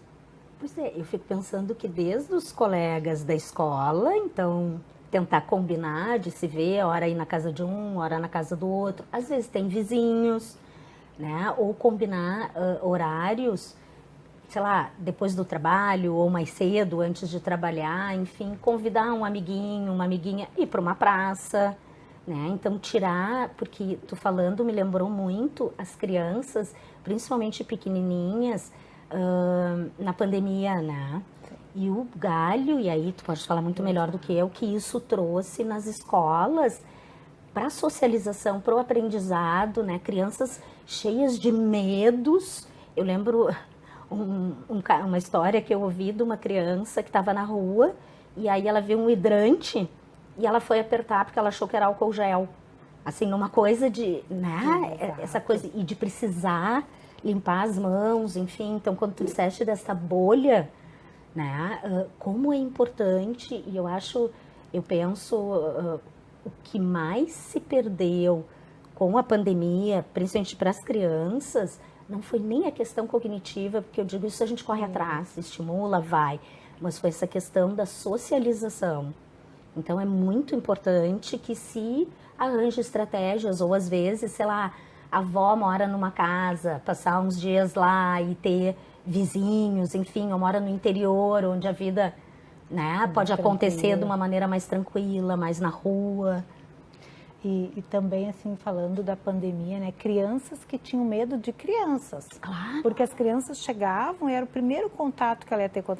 Pois é, eu fico pensando que desde os colegas da escola, então tentar combinar de se ver, hora ir na casa de um, hora na casa do outro. Às vezes tem vizinhos, né? Ou combinar horários. sei lá, depois do trabalho ou mais cedo, antes de trabalhar, enfim, convidar um amiguinho, uma amiguinha, ir para uma praça, né? Então tirar, porque tu falando me lembrou muito as crianças, principalmente pequenininhas, na pandemia, né? E o galho, e aí tu pode falar muito melhor do que eu, que isso trouxe nas escolas para a socialização, para o aprendizado, né? Crianças cheias de medos. Eu lembro uma história que eu ouvi de uma criança que estava na rua e aí ela viu um hidrante e ela foi apertar porque ela achou que era álcool gel. Assim, numa coisa de, né? Essa coisa, e de precisar limpar as mãos, enfim. Então, quando tu disseste dessa bolha, né? Como é importante, e eu penso, o que mais se perdeu com a pandemia, principalmente para as crianças, não foi nem a questão cognitiva, porque eu digo isso a gente corre atrás, estimula, vai, mas foi essa questão da socialização. Então é muito importante que se arranje estratégias, ou às vezes, sei lá, a avó mora numa casa, passar uns dias lá e ter vizinhos, enfim, ou mora no interior, onde a vida, né, pode acontecer de uma maneira mais tranquila, mais na rua. E também, assim, falando da pandemia, né? Crianças que tinham medo de crianças. Claro. Porque as crianças chegavam e era o primeiro contato que ela ia ter com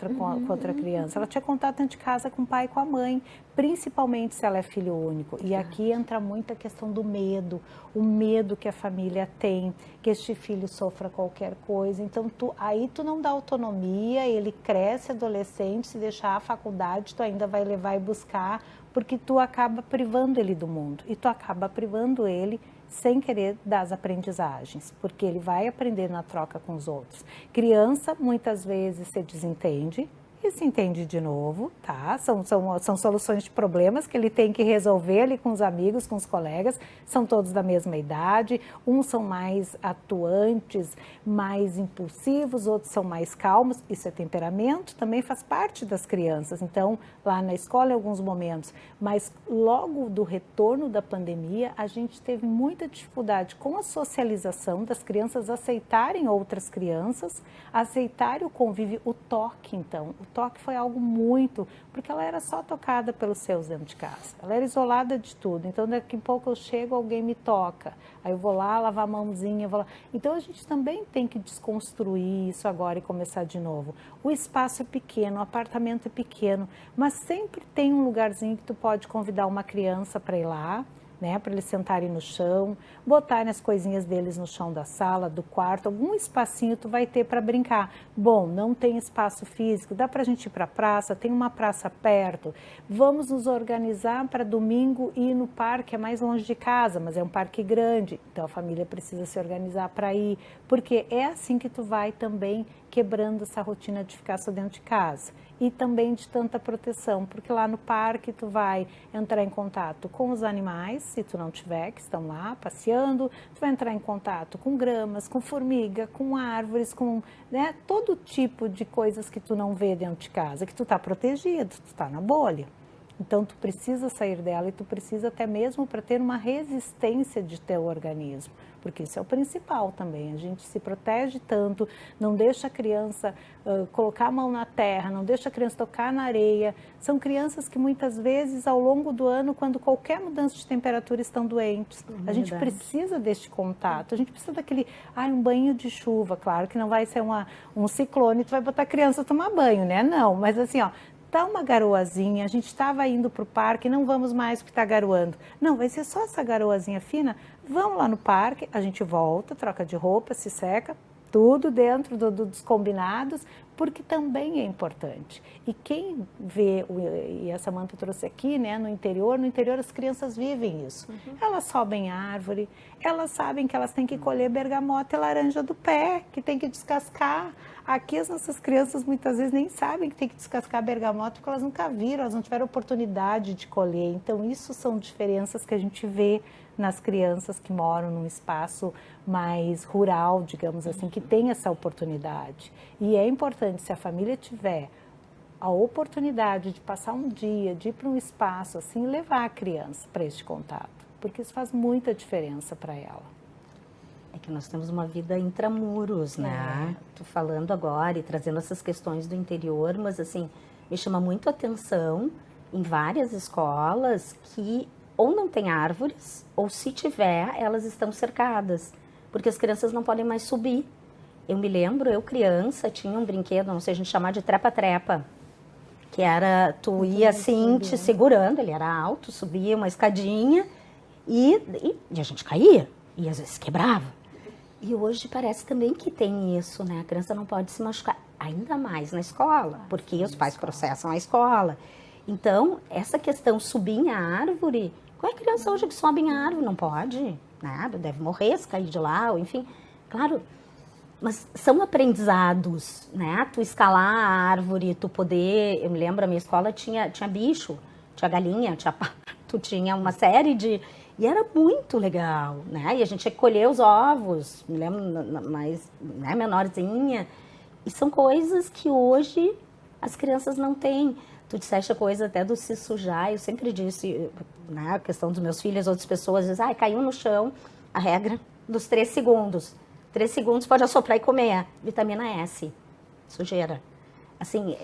outra criança. Ela tinha contato dentro de casa com o pai e com a mãe, principalmente se ela é filho único. E aqui entra muito a questão do medo, o medo que a família tem, que este filho sofra qualquer coisa. Então, aí tu não dá autonomia, ele cresce adolescente, se deixar a faculdade, tu ainda vai levar e buscar, porque tu acaba privando ele do mundo e tu acaba privando ele sem querer das aprendizagens, porque ele vai aprender na troca com os outros. Criança muitas vezes se desentende e se entende de novo, tá? São soluções de problemas que ele tem que resolver ali com os amigos, com os colegas, são todos da mesma idade, uns são mais atuantes, mais impulsivos, outros são mais calmos, isso é temperamento, também faz parte das crianças, então lá na escola em alguns momentos, mas logo do retorno da pandemia, a gente teve muita dificuldade com a socialização das crianças aceitarem outras crianças, aceitarem o convívio, o toque então, o toque foi algo muito, porque ela era só tocada pelos seus dentro de casa, ela era isolada de tudo, então daqui a pouco eu chego, alguém me toca, aí eu vou lá lavar a mãozinha, vou lá. Então a gente também tem que desconstruir isso agora e começar de novo. O espaço é pequeno, o apartamento é pequeno, mas sempre tem um lugarzinho que tu pode convidar uma criança para ir lá, né, para eles sentarem no chão, botarem as coisinhas deles no chão da sala, do quarto, algum espacinho tu vai ter para brincar. Bom, não tem espaço físico, dá para a gente ir para a praça, tem uma praça perto, vamos nos organizar para domingo ir no parque, é mais longe de casa, mas é um parque grande, então a família precisa se organizar para ir, porque é assim que tu vai também quebrando essa rotina de ficar só dentro de casa. E também de tanta proteção, porque lá no parque tu vai entrar em contato com os animais, se tu não tiver, que estão lá passeando, tu vai entrar em contato com gramas, com formiga, com árvores, com, né, todo tipo de coisas que tu não vê dentro de casa, que tu está protegido, tu está na bolha. Então tu precisa sair dela e tu precisa até mesmo para ter uma resistência de teu organismo, porque isso é o principal também, a gente se protege tanto, não deixa a criança colocar a mão na terra, não deixa a criança tocar na areia, são crianças que muitas vezes ao longo do ano, quando qualquer mudança de temperatura estão doentes, a gente precisa deste contato, a gente precisa daquele, um banho de chuva, claro que não vai ser um ciclone, tu vai botar a criança a tomar banho, né, não, mas assim, tá uma garoazinha, a gente estava indo para o parque, não vamos mais porque está garoando. Não, vai ser só essa garoazinha fina, vamos lá no parque, a gente volta, troca de roupa, se seca, tudo dentro dos combinados, porque também é importante. E quem vê, e a Samantha trouxe aqui, né, no interior as crianças vivem isso. Elas sobem árvore, elas sabem que elas têm que colher bergamota e laranja do pé, que tem que descascar. Aqui as nossas crianças muitas vezes nem sabem que tem que descascar bergamota porque elas nunca viram, elas não tiveram oportunidade de colher. Então isso são diferenças que a gente vê nas crianças que moram num espaço mais rural, digamos assim, que tem essa oportunidade. E é importante, se a família tiver a oportunidade de passar um dia, de ir para um espaço assim, levar a criança para este contato, porque isso faz muita diferença para ela. É que nós temos uma vida intramuros, né? Tô falando agora e trazendo essas questões do interior, mas assim, me chama muito a atenção em várias escolas que ou não tem árvores, ou se tiver, elas estão cercadas, porque as crianças não podem mais subir. Eu me lembro, eu criança, tinha um brinquedo, não sei, a gente chamava de trepa-trepa, que era, tu ia assim, te segurando, ele era alto, subia uma escadinha e a gente caía, e às vezes quebrava. E hoje parece também que tem isso, né? A criança não pode se machucar, ainda mais na escola, porque os pais processam a escola. Então, essa questão, subir em árvore, qual é a criança hoje que sobe em árvore? Não pode, nada, deve morrer se cair de lá, ou enfim, claro. Mas são aprendizados, né? Tu escalar a árvore, tu poder... Eu me lembro, a minha escola tinha bicho, tinha galinha, tinha pato, tinha uma série de... E era muito legal, né? E a gente tinha que colher os ovos, me lembro, mais, né, menorzinha. E são coisas que hoje as crianças não têm. Tu disseste a coisa até do se sujar, eu sempre disse, né, a questão dos meus filhos, outras pessoas dizem, caiu no chão, a regra dos 3 segundos. 3 segundos pode assoprar e comer. Vitamina S, sujeira. Assim,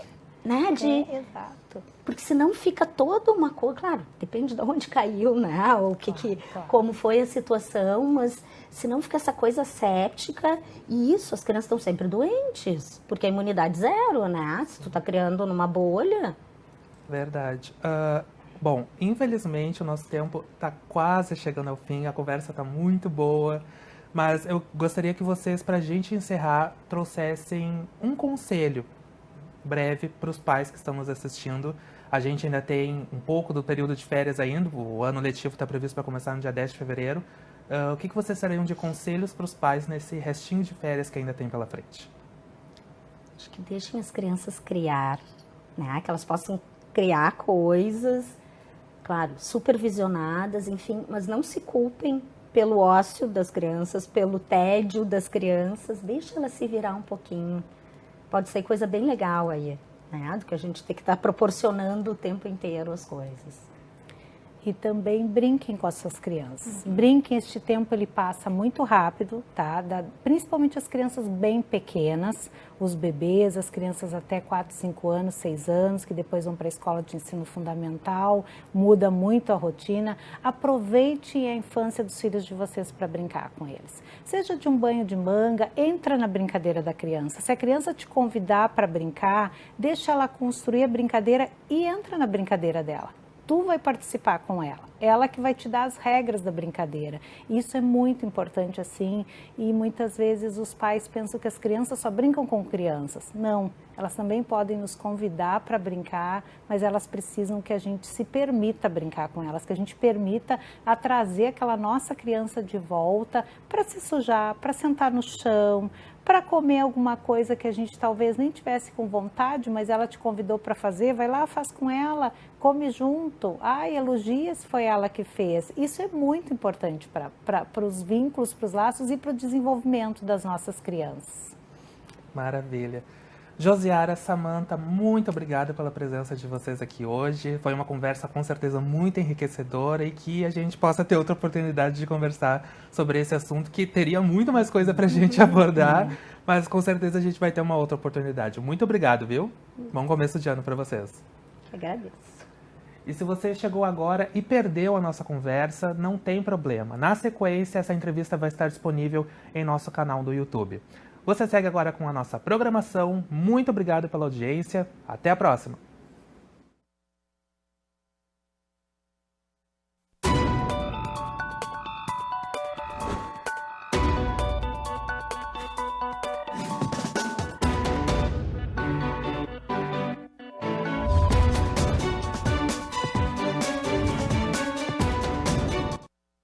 né? Exato. Porque senão fica toda uma coisa, claro, depende de onde caiu, né? Ou como foi a situação, mas senão fica essa coisa séptica e isso, as crianças estão sempre doentes, porque a imunidade zero, né? Se tu tá criando numa bolha. Verdade. Bom, infelizmente o nosso tempo está quase chegando ao fim, a conversa está muito boa. Mas eu gostaria que vocês, para a gente encerrar, trouxessem um conselho breve para os pais que estão nos assistindo. A gente ainda tem um pouco do período de férias ainda, o ano letivo está previsto para começar no dia 10 de fevereiro. O que vocês teriam de conselhos para os pais nesse restinho de férias que ainda tem pela frente? Acho que deixem as crianças criar, né? Que elas possam criar coisas, claro, supervisionadas, enfim, mas não se culpem pelo ócio das crianças, pelo tédio das crianças, deixa elas se virar um pouquinho. Pode ser coisa bem legal aí, né? Do que a gente tem que estar proporcionando o tempo inteiro as coisas. E também brinquem com as suas crianças. Brinquem, este tempo ele passa muito rápido, tá? Principalmente as crianças bem pequenas, os bebês, as crianças até 4, 5 anos, 6 anos, que depois vão para a escola de ensino fundamental, muda muito a rotina. Aproveite a infância dos filhos de vocês para brincar com eles. Seja de um banho de manga, entra na brincadeira da criança. Se a criança te convidar para brincar, deixa ela construir a brincadeira e entra na brincadeira dela. Tu vai participar com ela que vai te dar as regras da brincadeira. Isso é muito importante assim, e muitas vezes os pais pensam que as crianças só brincam com crianças. Não, elas também podem nos convidar para brincar, mas elas precisam que a gente se permita brincar com elas, que a gente permita a trazer aquela nossa criança de volta para se sujar, para sentar no chão, para comer alguma coisa que a gente talvez nem tivesse com vontade, mas ela te convidou para fazer, vai lá, faz com ela, come junto. Ai, elogia se foi ela que fez. Isso é muito importante para os vínculos, para os laços e para o desenvolvimento das nossas crianças. Maravilha. Josiara, Samantha, muito obrigada pela presença de vocês aqui hoje. Foi uma conversa com certeza muito enriquecedora e que a gente possa ter outra oportunidade de conversar sobre esse assunto, que teria muito mais coisa para a gente abordar, mas com certeza a gente vai ter uma outra oportunidade. Muito obrigado, viu? Bom começo de ano para vocês. Agradeço. E se você chegou agora e perdeu a nossa conversa, não tem problema. Na sequência, essa entrevista vai estar disponível em nosso canal do YouTube. Você segue agora com a nossa programação. Muito obrigado pela audiência. Até a próxima!